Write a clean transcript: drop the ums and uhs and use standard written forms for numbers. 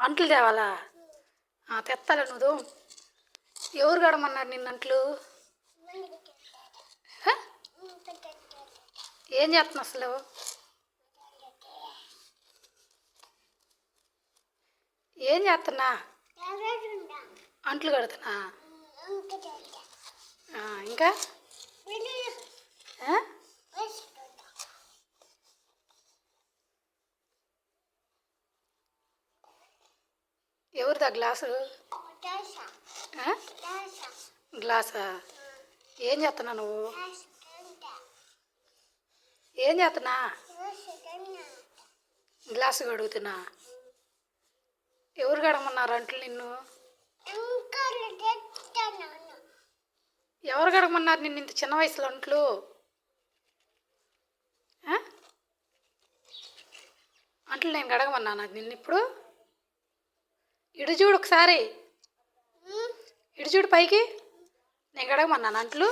అంట్లు తేవాలా? తెత్తాలే నువ్వు. ఎవరు కడమన్నారు నిన్ను అంట్లు? హ? ఏం చేస్తున్నావు అసలు? ఏం చేస్తున్నా? అంట్లు కడుతున్నా. ఇంకా ఆ? ఎవరిదా గ్లాసు? ఆ? గ్లాసా? ఏం చేస్తున్నా నువ్వు? ఏం చేస్తున్నా? గ్లాసు కడుగుతున్నా. ఎవరు కడమన్నారు అంట్లు నిన్ను? ఎవరు కడగమన్నారు నిన్ను ఇంత చిన్న వయసులో అంట్లు? అంట్లు నేను కడగమన్నాను అది నిన్ను ఇప్పుడు? ఇటు చూడు ఒకసారి, ఇటు చూడు పైకి. నేను కడగమన్నాను అంట్లు?